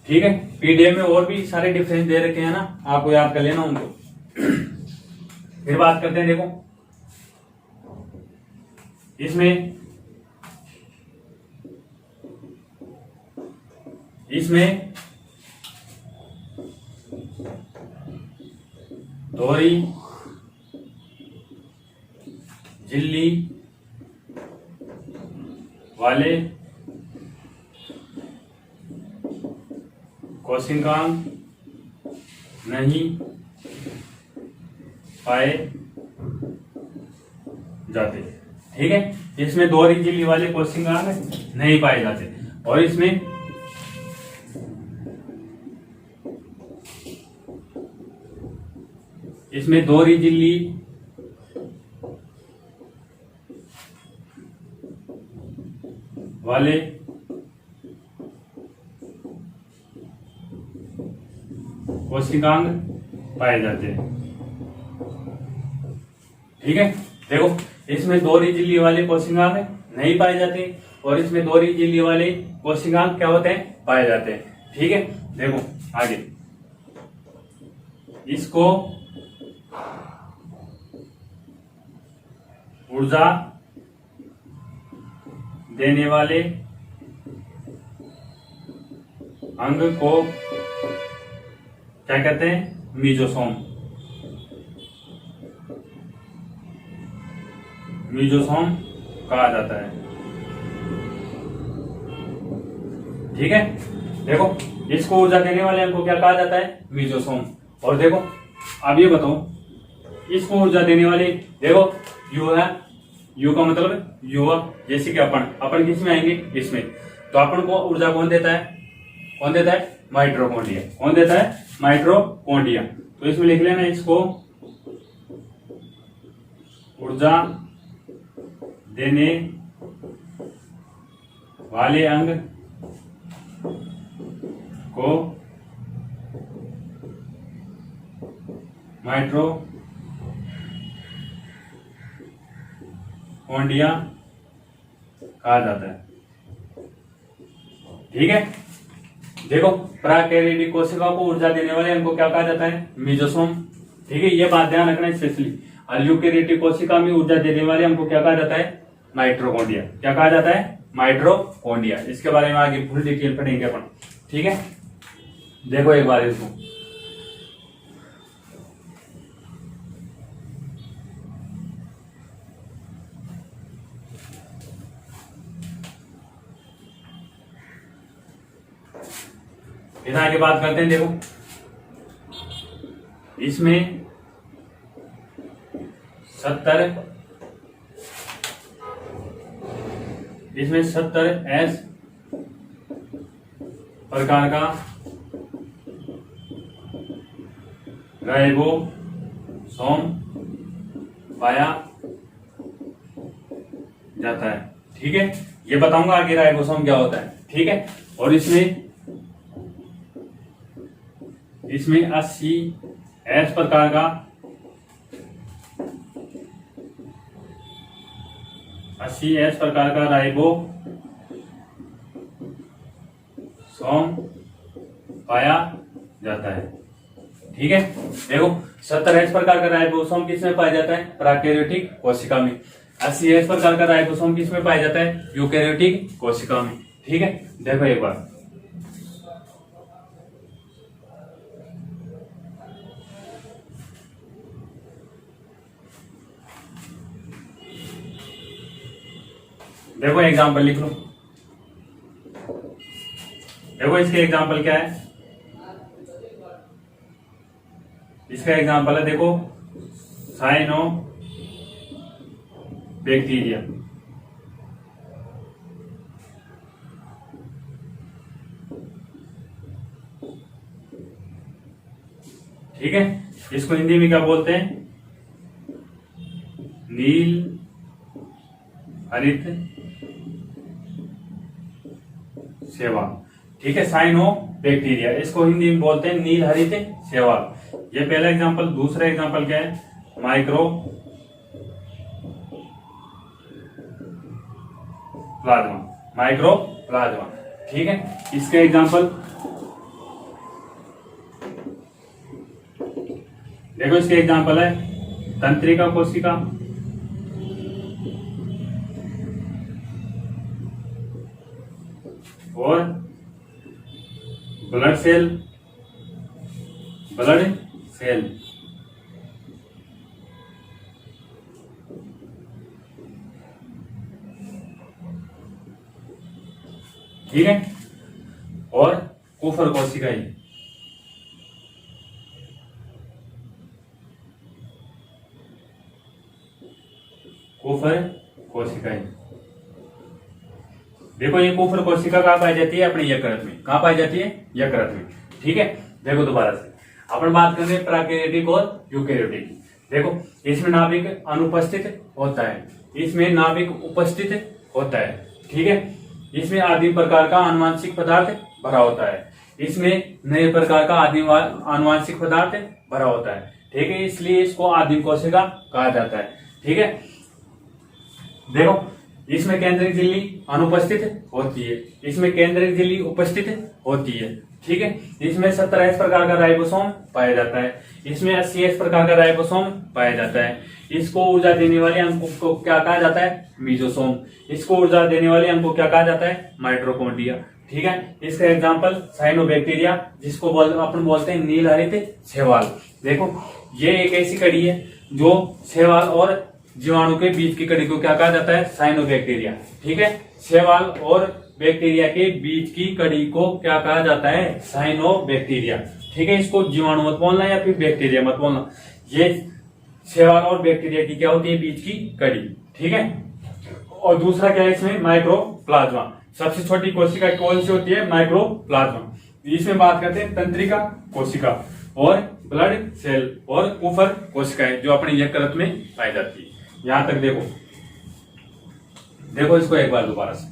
ठीक है, पीडीएफ में और भी सारे डिफरेंस दे रखे हैं ना, आपको याद कर लेना उनको। फिर बात करते हैं। देखो इसमें दोहरी झिल्ली वाले कोशिकांग नहीं पाए जाते। ठीक है, इसमें दोहरी झिल्ली वाले कोशिकांग नहीं पाए जाते और इसमें दोहरी झिल्ली वाले कोशिकांग पाए जाते हैं। ठीक है, देखो इसमें दोहरी झिल्ली वाले कोशिकांग नहीं पाए जाते और इसमें दोहरी झिल्ली वाले कोशिकांग क्या होते हैं? पाए जाते हैं। ठीक है, देखो आगे, इसको ऊर्जा देने वाले अंग को क्या कहते हैं? मीजोसोम। मीजोसोम कहा जाता है। ठीक है, देखो इसको ऊर्जा देने वाले अंग को क्या कहा जाता है? मीजोसोम। और देखो अब ये बताओ, इसको ऊर्जा देने वाले, देखो यू है, यू का मतलब युवा, जैसे कि अपन किस में आएंगे? इसमें। तो अपन को ऊर्जा कौन देता है? कौन देता है? माइटोकॉन्ड्रिया। कौन देता है? माइटोकॉन्ड्रिया। तो इसमें लिख लेना, इसको ऊर्जा देने वाले अंग को माइटोकॉन्ड्रिया कहा जाता है। ठीक है, देखो प्राकैरियोटिक कोशिकाओं को ऊर्जा देने वाले अंग को क्या कहा जाता है? मीजोसोम। ठीक है, ये बात ध्यान रखना स्पेशली। और यूकेरियोटिक कोशिका में ऊर्जा देने वाले अंग को क्या कहा जाता है? माइटोकॉन्ड्रिया। क्या कहा जाता है? माइटोकॉन्ड्रिया। इसके बारे में आगे फुल डिटेल पढ़ेंगे अपन। ठीक है, देखो एक बार इसको, फिर आगे बात करते हैं। देखो इसमें 70 एस प्रकार का राइबोसोम पाया जाता है। ठीक है, ये बताऊंगा आगे राइबोसोम क्या होता है। ठीक है, और इसमें 80 एस प्रकार का राइबोसोम पाया जाता है। ठीक है, देखो 70 एस प्रकार का राइबोसोम किसमें पाया जाता है? प्राकैरियोटिक कोशिका में। 80 एस प्रकार का राइबोसोम किसमें पाया जाता है? यूकेरियोटिक कोशिका में। ठीक है, देखो एक बार, देखो एग्जाम्पल लिख लो। देखो इसके एग्जाम्पल क्या है? इसका एग्जांपल है देखो साइनो बैक्टीरिया। ठीक है, इसको हिंदी में क्या बोलते हैं? नील हरित शैवाल। ठीक है, साइनो बैक्टीरिया, इसको हिंदी में बोलते हैं नील हरित शैवाल। ये पहला एग्जांपल। दूसरा एग्जांपल क्या है? Micro plasma, micro plasma. ठीक है, इसके एग्जांपल देखो, इसके एग्जांपल है तंत्रिका कोशिका, और ब्लड सेल, ब्लड सेल। ठीक है, और कुफर कोशिकाएं। कुफर कोशिकाएं। देखो ये कुफर कोशिका कहाँ पाई जाती है? अपने यकृत में। कहाँ पाई जाती है? यकृत में। ठीक है, देखो दोबारा से अपन बात करेंगे प्राकैरियोटिक और यूकैरियोटिक की। देखो इसमें नाभिक अनुपस्थित होता है, इसमें नाभिक उपस्थित होता है। ठीक है, इसमें आदिम प्रकार का आनुवांशिक पदार्थ भरा होता है, इसमें नए प्रकार का आदिम आनुवांशिक पदार्थ भरा होता है। ठीक है, इसलिए इसको आदिम कोशिका कहा जाता है। ठीक है, देखो इसमें केंद्रिक झिल्ली अनुपस्थित होती है, इसमें केंद्रिक झिल्ली उपस्थित होती है। ठीक है, इसमें 17S प्रकार का राइबोसोम पाया जाता है, इसमें 80S प्रकार का राइबोसोम पाया जाता है। इसको ऊर्जा देने वाले अंग को क्या कहा जाता है? मीजोसोम। इसको ऊर्जा देने वाले अंग को क्या कहा जाता है? माइटोकॉन्ड्रिया। ठीक है, इसका एग्जांपल साइनोबैक्टीरिया, जिसको अपन बोलते हैं नील हरित शैवाल। देखो ये एक ऐसी कड़ी है जो शैवाल और जीवाणु के बीच की कड़ी को क्या कहा जाता है? साइनोबैक्टीरिया। ठीक है, शैवाल और बैक्टीरिया के बीच की कड़ी को क्या कहा जाता है? साइनोबैक्टीरिया। ठीक है, इसको जीवाणु मत बोलना या फिर बैक्टीरिया मत बोलना, ये शैवाल और बैक्टीरिया की क्या होती है? बीच की कड़ी। ठीक है, और दूसरा क्या है इसमें? माइक्रोप्लाज्मा। सबसे छोटी कोशिका कौन सी होती है? माइक्रोप्लाज्मा। इसमें बात करते हैं तंत्रिका कोशिका और ब्लड सेल और कुफर कोशिकाएं जो अपने यकृत में पाई जाती है। यहां तक देखो, देखो इसको एक बार दोबारा से।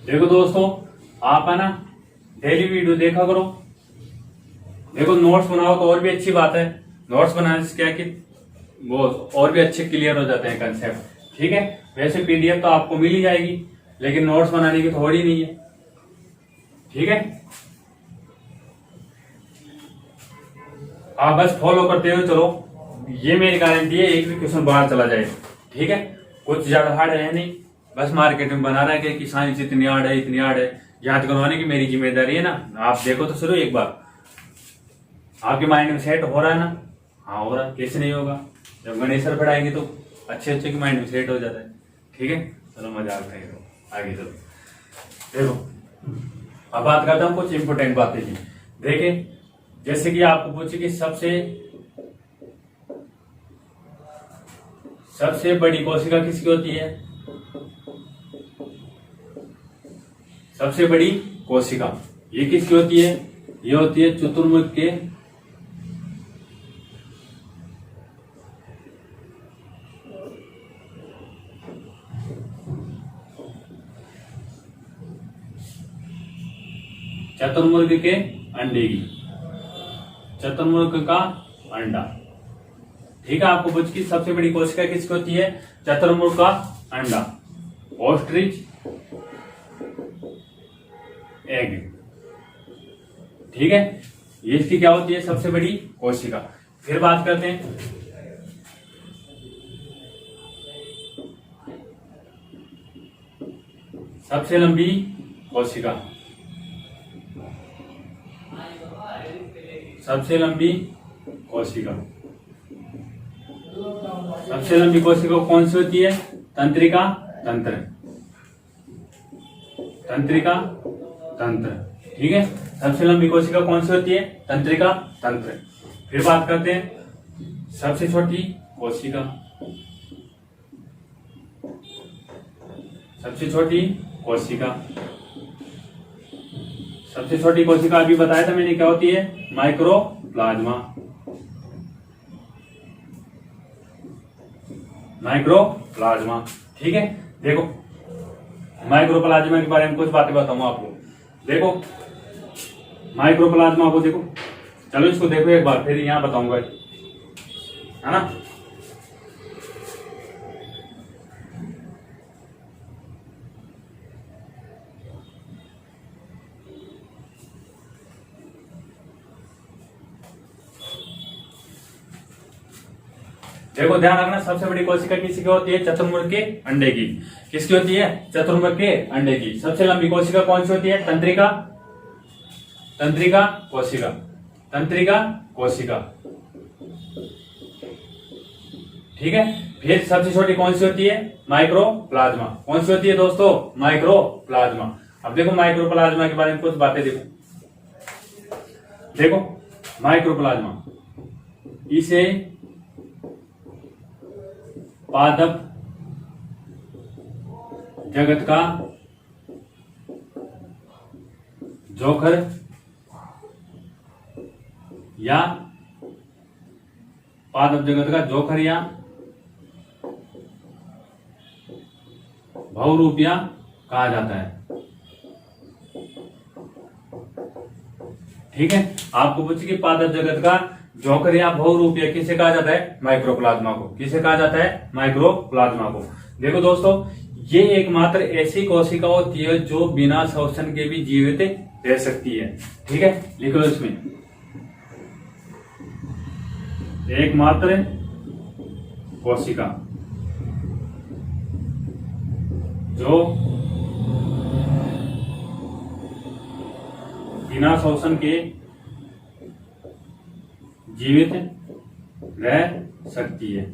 देखो दोस्तों, आप है ना डेली वीडियो देखा करो। देखो नोट्स बनाओ तो और भी अच्छी बात है। नोट्स बनाने से क्या कि वो और भी अच्छे क्लियर हो जाते हैं कंसेप्ट। ठीक है, वैसे पीडीएफ तो आपको मिल ही जाएगी, लेकिन नोट्स बनाने की थोड़ी नहीं है। ठीक है, आप बस फॉलो करते हुए चलो, ये मेरी गारंटी है एक भी क्वेश्चन बाहर चला जाएगा। ठीक है, कुछ ज्यादा हार्ड है नहीं, बस मार्केट में बना रहा है कि साइंस इतनी हार्ड है, इतनी हार्ड है। याद करवाने की मेरी जिम्मेदारी है ना। आप देखो तो शुरू एक बार, आपके माइंड में सेट हो रहा है ना? हाँ हो रहा है, कैसे नहीं होगा? जब गणेश सर पढ़ाएंगे तो अच्छे अच्छे के माइंड में सेट हो जाता है। ठीक है, चलो मजाक नहीं करो, आगे चलो। देखो अब बात करता हूँ कुछ इंपोर्टेंट बातें की। देखिए जैसे कि आपको पूछे कि सबसे बड़ी कोशिका किसकी होती है? सबसे बड़ी कोशिका ये किसकी होती है? ये होती है चतुर्मुख के चतुर्मुर्ग के अंडे की, चतुर्मुर्ग का अंडा। ठीक है, आपको पूछ की सबसे बड़ी कोशिका किसकी होती है? चतुर्मुर्ग का अंडा, ऑस्ट्रिच एग। ठीक है, ये इसकी क्या होती है? सबसे बड़ी कोशिका। फिर बात करते हैं सबसे लंबी कोशिका, सबसे लंबी कोशिका, सबसे लंबी कोशिका कौन सी होती है? तंत्रिका तंत्र, तंत्रिका तंत्र। ठीक है, सबसे लंबी कोशिका कौन सी होती है? तंत्रिका तंत्र। फिर बात करते हैं सबसे छोटी कोशिका, सबसे छोटी कोशिका, सबसे छोटी कोशिका अभी बताया था मैंने क्या होती है? Mycoplasma, mycoplasma. ठीक है, देखो माइक्रोप्लाज्मा के बारे में कुछ बातें बताऊंगा आपको। देखो माइक्रोप्लाज्मा को देखो, चलो इसको देखो एक बार, फिर यहां बताऊंगा, है ना। देखो ध्यान रखना, सबसे बड़ी कोशिका किसकी होती है? चतुर्मुख के अंडे की। किसकी होती है? चतुर्मुख के अंडे की। सबसे लंबी कोशिका कौन सी होती है? तंत्रिका, तंत्रिका कोशिका, तंत्रिका कोशिका। ठीक है, फिर सबसे छोटी कौन सी होती है? माइक्रोप्लाज्मा। कौन सी होती है दोस्तों? माइक्रोप्लाज्मा। अब देखो माइक्रोप्लाज्मा के बारे में कुछ बातें देखो। देखो माइक्रोप्लाज्मा, इसे पादप जगत का जोखर या पादप जगत का जोखर या बहुरूपिया कहा जाता है। ठीक है, आपको पूछे कि पादप जगत का जोकर या बहुरूपीय किसे कहा जाता है? माइक्रोप्लाज्मा को। किसे कहा जाता है? माइक्रोप्लाज्मा को। देखो दोस्तों, ये एकमात्र ऐसी कोशिका होती है जो बिना श्वसन के भी जीवित रह सकती है। ठीक है, लिखो इसमें, एकमात्र कोशिका जो बिना श्वसन के जीवित रह सकती है।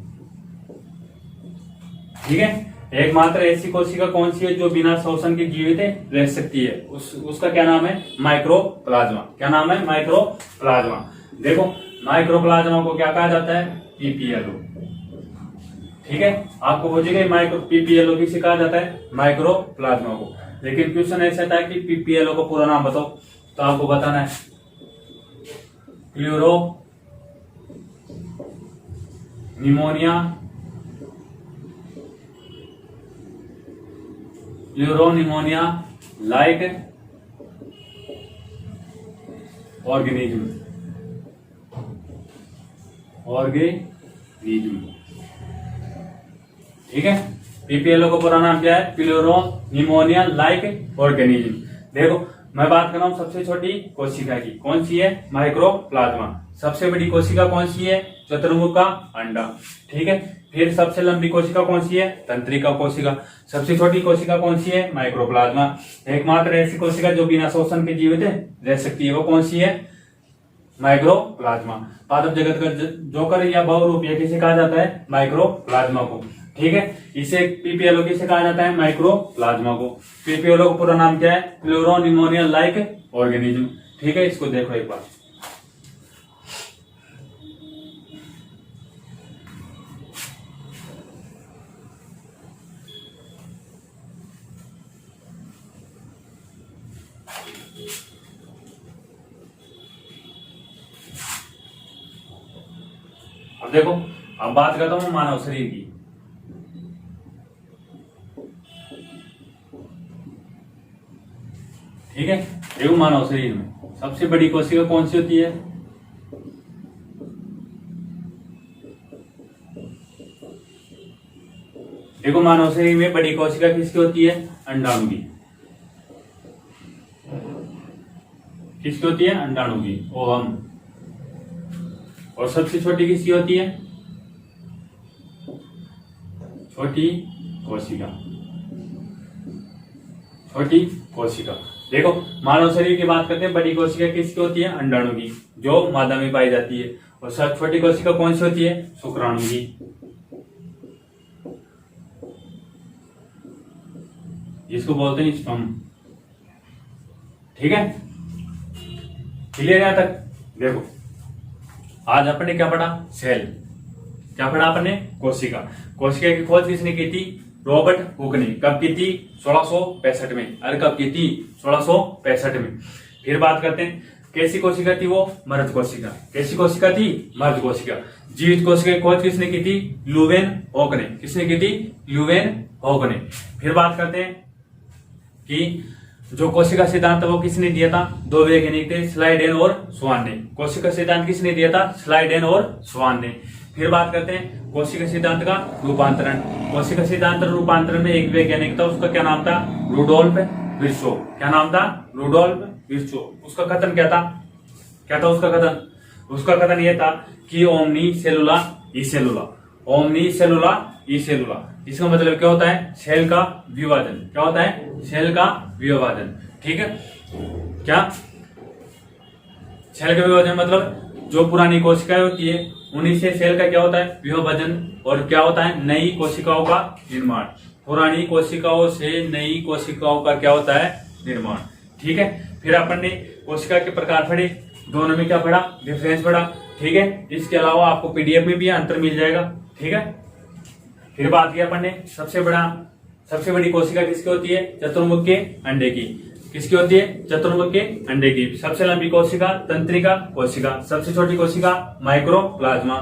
ठीक है, एकमात्र ऐसी कोशिका कौन सी है जो बिना श्वसन के जीवित रह सकती है? उसका क्या नाम है? माइक्रोप्लाज्मा। क्या नाम है? माइक्रोप्लाज्मा। देखो माइक्रोप्लाज्मा को क्या कहा जाता है? पीपीएलओ। ठीक है, आपको पूछेगा माइक्रो पीपीएलओ किसे कहा जाता है? माइक्रोप्लाज्मा को। लेकिन क्वेश्चन ऐसा था कि पीपीएलओ को पूरा नाम बताओ, तो आपको बताना है pleuro pneumonia, pleuropneumonia like organism, organism. ठीक है, पीपीएलओ का पूरा नाम क्या है? Pleuropneumonia like organism. देखो मैं बात कर रहा हूं सबसे छोटी कोशिका की, कौन सी है? माइक्रोप्लाज्मा। सबसे बड़ी कोशिका कौन सी है? चतुर्मुख का अंडा। ठीक है, फिर सबसे लंबी कोशिका कौन सी है? तंत्रिका कोशिका। सबसे छोटी कोशिका कौन सी है? माइक्रोप्लाज्मा। एकमात्र ऐसी कोशिका जो बिना श्वसन के जीवित रह सकती है, वो कौन सी है? माइक्रोप्लाज्मा। पादप जगत का जोकर या बहुरूपीय किसे कहा जाता है? माइक्रोप्लाज्मा को। ठीक है, इसे पीपीएलओ किसे कहा जाता है? माइक्रोप्लाज्मा को। पीपीएलओ का पूरा नाम क्या है? Pleuropneumonia like organism. ठीक है, इसको देखो एक बार। अब देखो, अब बात करता हूं मानव शरीर की। ठीक है, देखो मानव शरीर में सबसे बड़ी कोशिका कौन सी होती है? देखो मानव शरीर में बड़ी कोशिका किसकी होती है? अंडाणु की। किसकी होती है? अंडाणु की, ओवम। और सबसे छोटी किसकी होती है? छोटी कोशिका। छोटी कोशिका। देखो मानव शरीर की बात करते हैं, बड़ी कोशिका किसकी होती है? अंडाणु की, जो मादा में पाई जाती है। और सब छोटी कोशिका कौन सी होती है? शुक्राणु की। जिसको बोलते हैं स्पर्म। ठीक है, क्लियर है तक? देखो आज अपने क्या पढ़ा? सेल। क्या पढ़ा अपने? कोशिका। कोशिका की खोज किसने की थी? रॉबर्ट हुक ने। कब की थी? 1665 में। अरे कब की थी? 1665 में। फिर बात करते हैं कैसी कोशिका थी वो? मर्द कोशिका। कैसी कोशिका थी? मर्द कोशिका। जीवित कोशिका की खोज किसने की थी? लुवेन हॉक ने। किसने की थी? लुवेन हॉक ने। फिर बात करते हैं कि जो कोशिका सिद्धांत वो किसने दिया था? दो वैज्ञानिक थे, स्लाइडेन और स्वान ने। कोशिका सिद्धांत किसने दिया था? स्लाइडेन और स्वान ने। फिर बात करते हैं कोशिका सिद्धांत का रूपांतरण। कोशिका सिद्धांत रूपांतरण में एक वैज्ञानिक था, उसका क्या नाम था? Rudolf Virchow. क्या नाम था? Rudolf Virchow. उसका कथन क्या था? क्या था उसका कथन? उसका कथन यह था कि ओमनी सेलुला ई सेलुला। ओमनी सेलुला ई सेलुला। इसका मतलब क्या होता है? सेल का विभाजन। क्या होता है? सेल का विभाजन। ठीक है, क्या सेल का विभाजन मतलब जो पुरानी कोशिकाएं होती है उन्हीं से सेल का क्या होता है? विभाजन। और क्या होता है? नई कोशिकाओं का निर्माण। पुरानी कोशिकाओं से नई कोशिकाओं का क्या होता है? निर्माण। ठीक है, फिर अपन ने कोशिका के प्रकार पढ़े, दोनों में क्या पढ़ा? डिफरेंस पढ़ा। ठीक है, इसके अलावा आपको पीडीएफ में भी अंतर मिल जाएगा। ठीक है, फिर बात किया अपन ने सबसे बड़ी कोशिका किसकी होती है? चतुर्मुख के अंडे की। किसकी होती है? चतुर्मुख के अंडे की। सबसे लंबी कोशिका तंत्रिका कोशिका। सबसे छोटी कोशिका माइक्रोप्लाज्मा।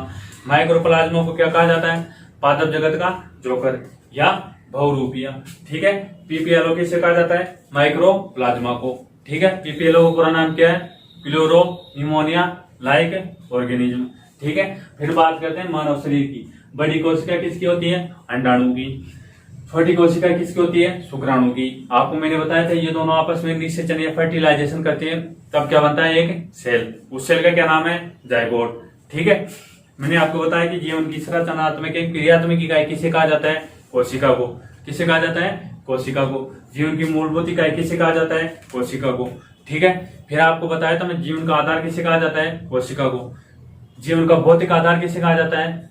माइक्रोप्लाज्मा को क्या कहा जाता है? पादप जगत का जोकर या बहुरूपिया। ठीक है, पीपीएलओ किसे कहा जाता है? माइक्रोप्लाज्मा को। ठीक है, पीपीएलओ का पूरा नाम क्या है? Pleuro pneumonia like organism. ठीक है, फिर बात करते हैं मानव शरीर की। बड़ी कोशिका किसकी होती है? अंडाणु की। छोटी कोशिका किसकी होती है? शुक्राणु की। आपको मैंने बताया था ये दोनों आपस में निषेचन या फर्टिलाइजेशन करते हैं, तब क्या बनता है? एक सेल। उस सेल का क्या नाम है? जायगोट। ठीक है, मैंने आपको बताया कि जीवन की संरचनात्मक क्रियात्मक इकाई किसे कहा जाता है? कोशिका को। किसे कहा जाता है? कोशिका को। जीवन की मूलभूत इकाई किसे कहा जाता है? कोशिका को। ठीक है, फिर आपको बताया था मैं जीवन का आधार किसे कहा जाता है? कोशिका को। जीवन का भौतिक आधार किसे कहा जाता है?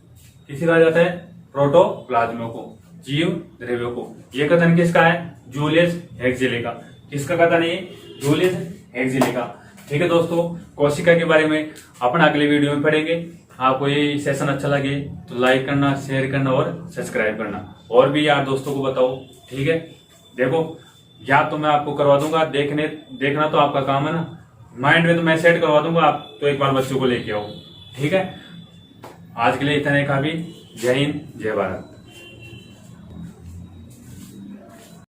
किसे कहा जाता है? प्रोटोप्लाज्म को, जीव द्रव्य को। यह कथन किसका है? जूलियस हेक्सेले का। किसका कथन है? जूलियस हेक्सेले का। ठीक है दोस्तों, कोशिका के बारे में अपन अगले वीडियो में पढ़ेंगे। आपको ये सेशन अच्छा लगे तो लाइक करना, शेयर करना और सब्सक्राइब करना। और भी यार दोस्तों को बताओ। ठीक है, देखो याद तो मैं आपको करवा दूंगा, देखना तो आपका काम है ना। माइंड में तो मैं सेट करवा दूंगा, आप तो एक बार बच्चों को लेके आओ। ठीक है, आज के लिए इतना ही काफी। जय हिंद, जय भारत।